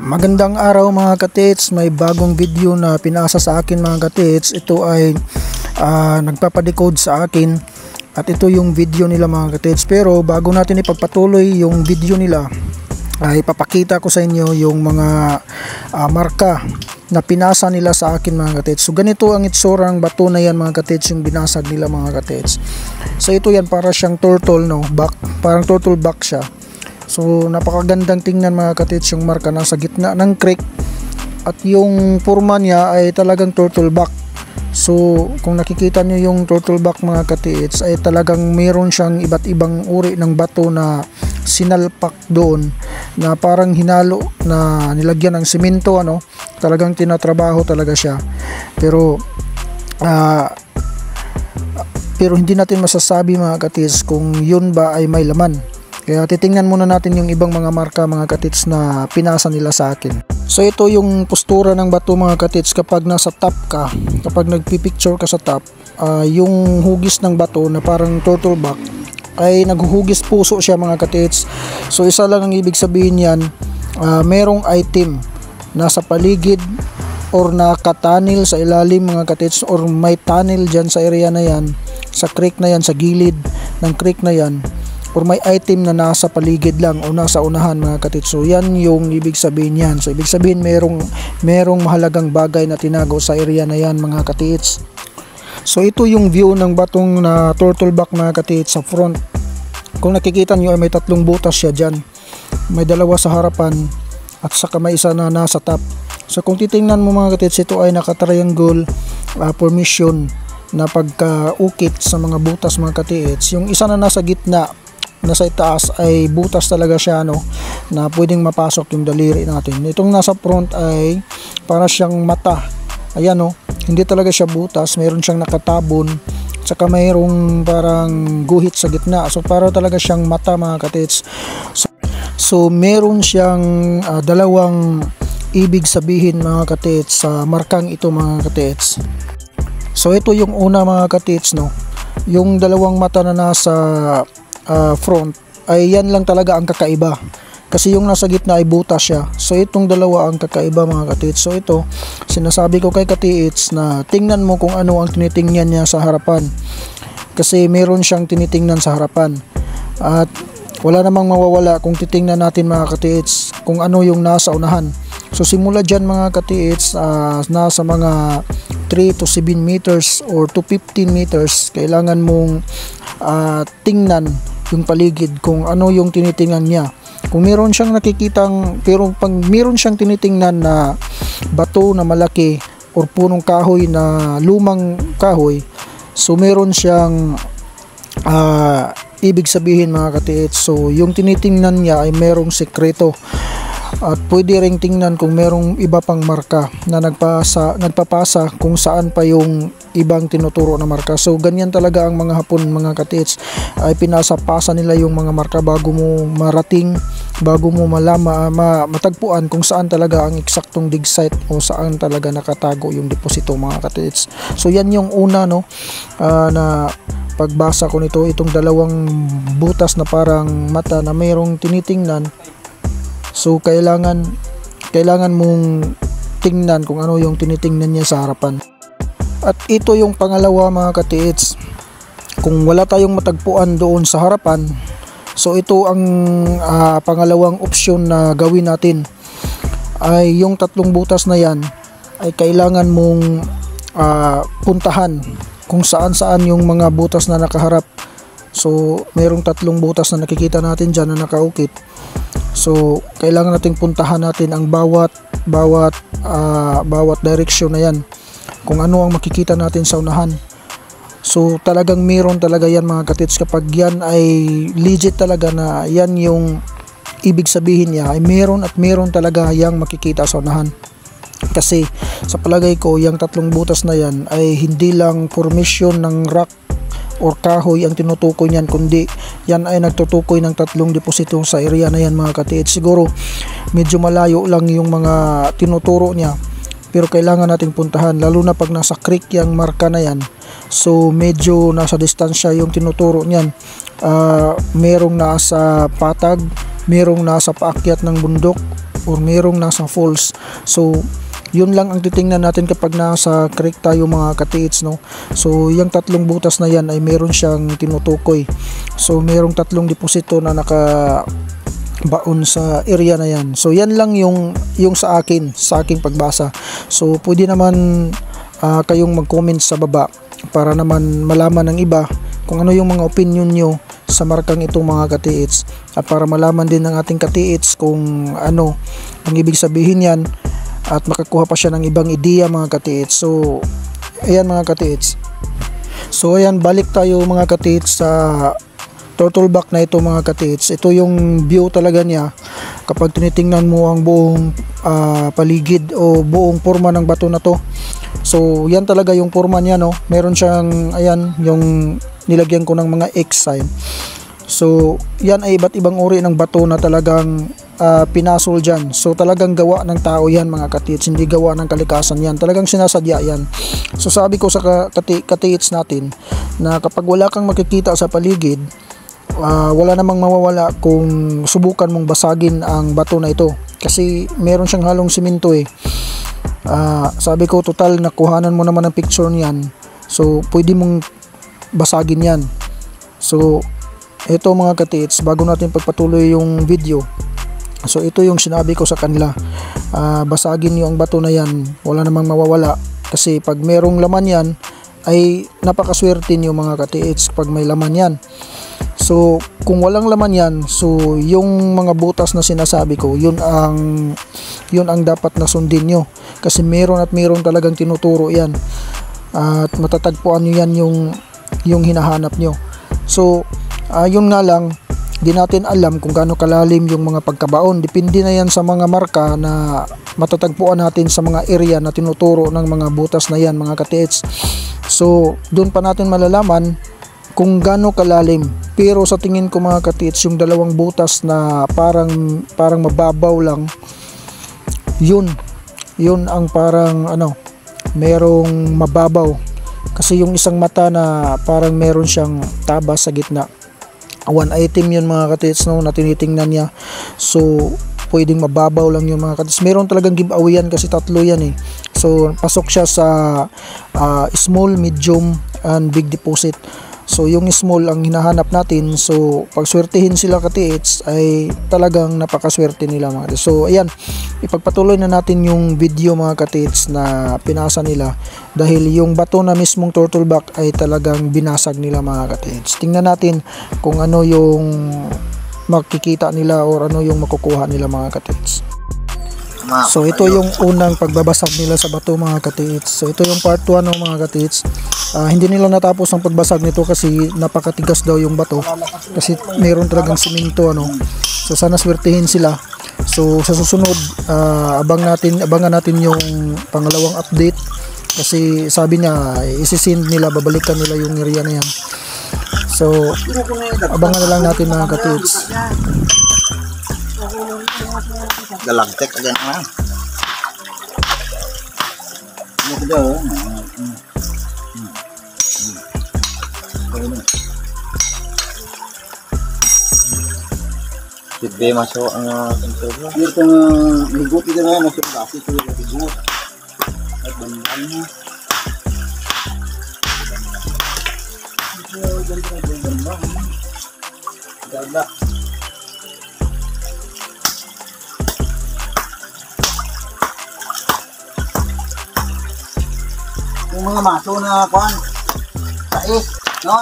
Magandang araw mga katits, may bagong video na pinasa sa akin mga katits. Ito ay nagpapadecode sa akin at ito yung video nila mga katits. Pero bago natin ipagpatuloy yung video nila ay papakita ko sa inyo yung mga marka na pinasa nila sa akin mga katits. So ganito ang itsurang bato na yan mga katits, yung binasag nila mga katits. So ito yan, para siyang turtle, no? Parang turtle back siya. So napakagandang tingnan mga katits, yung marka nasa gitna ng creek at yung forma niya ay talagang turtle back. So kung nakikita nyo yung turtle back mga katits ay talagang meron siyang iba't ibang uri ng bato na sinalpak doon na parang hinalo na nilagyan ng simento, ano, talagang tinatrabaho talaga siya. Pero hindi natin masasabi mga katits kung yun ba ay may laman. Kaya titingnan muna natin yung ibang mga marka mga katits na pinasa nila sa akin. So ito yung postura ng bato mga katits kapag nasa top ka, kapag nagpipicture ka sa top, yung hugis ng bato na parang turtle back ay naghuhugis puso siya mga katits. So isa lang ang ibig sabihin yan, merong item nasa paligid or nakatanil sa ilalim mga katits, or may tunnel dyan sa area na yan, sa creek na yan, sa gilid ng creek na yan, or may item na nasa paligid lang o nasa unahan mga katits. So yan yung ibig sabihin yan. So ibig sabihin merong mahalagang bagay na tinago sa area na yan mga katits. So ito yung view ng batong na turtle back mga katits sa front. Kung nakikita nyo ay may tatlong butas siya dyan. May dalawa sa harapan at saka may isa na nasa top. So kung titingnan mo mga katits, ito ay naka-triangle formation na pagka-ukit sa mga butas mga katits. Yung isa na nasa gitna, nasa itaas ay butas talaga siya, no, na pwedeng mapasok yung daliri natin. Itong nasa front ay para siyang mata. Ayan, no, hindi talaga siya butas, mayroon siyang nakatabon, saka mayroong parang guhit sa gitna. So para talaga siyang mata mga katits. So meron siyang dalawang ibig sabihin mga katits sa markang ito mga katits. So ito yung una mga katits, no, yung dalawang mata na nasa front ay yan lang talaga ang kakaiba, kasi yung nasa gitna ay butas siya. So itong dalawa ang kakaiba mga katits. So ito sinasabi ko kay katits na tingnan mo kung ano ang tinitingnan niya sa harapan, kasi meron siyang tinitingnan sa harapan at wala namang mawawala kung titingnan natin mga katits kung ano yung nasa unahan. So simula dyan mga katits, nasa mga 3 to 7 meters or to 15 meters kailangan mong tingnan yung paligid kung ano yung tinitingnan niya. Kung meron siyang nakikitang, pero pag meron siyang tinitingnan na bato na malaki or punong kahoy na lumang kahoy, so meron siyang ibig sabihin mga katits. So yung tinitingnan niya ay merong sekreto. At pwede ring tingnan kung merong iba pang marka na nagpapasa kung saan pa yung ibang tinuturo na marka. So ganyan talaga ang mga Hapon mga katits, ay pinasa-pasa nila yung mga marka bago mo marating, bago mo matagpuan kung saan talaga ang eksaktong dig site o saan talaga nakatago yung deposito mga katits. So yan yung una, no, na pagbasa ko nito, itong dalawang butas na parang mata na mayroong tinitingnan. So kailangan mong tingnan kung ano yung tinitingnan niya sa harapan. At ito yung pangalawa mga katits. Kung wala tayong matagpuan doon sa harapan, so ito ang pangalawang opsyon na gawin natin, ay yung tatlong butas na yan ay kailangan mong puntahan kung saan yung mga butas na nakaharap. So mayroong tatlong butas na nakikita natin dyan na nakaukit. So kailangan nating puntahan natin ang bawat direksyon na yan, kung ano ang makikita natin sa unahan. So talagang meron talaga yan mga katits. Kapag yan ay legit talaga na yan yung ibig sabihin niya, ay meron talaga yang makikita sa unahan. Kasi sa palagay ko, yung tatlong butas na yan ay hindi lang formation ng rock or kahoy ang tinutukoy niyan, kundi yan ay nagtutukoy ng tatlong deposito sa area na yan mga katits. Siguro medyo malayo lang yung mga tinuturo niya, pero kailangan nating puntahan, lalo na pag nasa creek yung marka na yan. So medyo nasa distansya yung tinuturo niyan. Merong nasa patag, merong nasa paakyat ng bundok, or merong nasa falls. So yun lang ang titingnan natin kapag nasa creek tayo mga katiits, no. So yung tatlong butas na yan ay meron siyang tinutukoy. So merong tatlong deposito na nakabaon sa area na yan. So yan lang yung sa aking pagbasa. So pwede naman kayong mag-comment sa baba para naman malaman ng iba kung ano yung mga opinion nyo sa markang itong mga katiits, at para malaman din ng ating katiits kung ano ang ibig sabihin yan, at makakuha pa siya ng ibang ideya mga katiits. So ayan mga katiits. So ayan, balik tayo mga katiits sa turtleback na ito mga katiits. Ito yung view talaga niya kapag tinitingnan mo ang buong paligid o buong forma ng bato na to. So yan talaga yung forma niya, no. Meron siyang, ayan, yung nilagyan ko ng mga X sign. So yan ay iba't ibang uri ng bato na talagang pinasol dyan. So talagang gawa ng tao yan mga katiits, hindi gawa ng kalikasan yan, talagang sinasadya yan. So sabi ko sa katiits natin na kapag wala kang makikita sa paligid, wala namang mawawala kung subukan mong basagin ang bato na ito, kasi meron siyang halong simento eh. Sabi ko, total nakuhanan mo naman ang picture niyan, so pwede mong basagin yan. So ito mga katiits, bago natin pagpatuloy yung video, so ito yung sinabi ko sa kanila, basagin nyo ang bato na yan, wala namang mawawala, kasi pag merong laman yan ay napakaswerte nyo mga katiits pag may laman yan. So kung walang laman yan, so yung mga butas na sinasabi ko, yun ang dapat na sundin nyo, kasi meron at meron talagang tinuturo yan, at matatagpuan nyo yan yung hinahanap nyo. So yun nga lang, di natin alam kung gaano kalalim yung mga pagkabaon. Depende na yan sa mga marka na matatagpuan natin sa mga area na tinuturo ng mga butas na yan mga katiits. So doon pa natin malalaman kung gaano kalalim. Pero sa tingin ko mga katiits, yung dalawang butas na parang mababaw lang, yun ang parang merong mababaw, kasi yung isang mata na parang meron siyang tabas sa gitna, one item yun mga katiits, no, na tinitingnan niya. So pwedeng mababaw lang yun mga katiits. Meron talagang giveaway yan kasi tatlo yan eh. So pasok siya sa small, medium, and big deposit. So yung small ang hinahanap natin. So pag swertihin sila katiits ay talagang napakaswerte nila mga katiits. So ayan, ipagpatuloy na natin yung video mga katiits na pinasa nila, dahil yung bato na mismong turtleback ay talagang binasag nila mga katiits. Tingnan natin kung ano yung makikita nila or ano yung makukuha nila mga katiits. So ito yung unang pagbabasag nila sa bato mga katiits. So ito yung part 1 ng mga katiits. Hindi nila natapos ang pagbasag nito kasi napakatigas daw yung bato, kasi meron talagang simento So sana swertihin sila. So sa susunod, abangan natin yung pangalawang update, kasi sabi niya isisend nila, babalikan nila yung area na yan. So abangan na lang natin mga katiits. Galagtek again na. Ano ko daw? Sige, masuk ang sensor. Dito nga ligot dito na masuk kasi ko yung ligot. At bandan mo. Ganda. Yung mga maso na kuan, sais, no?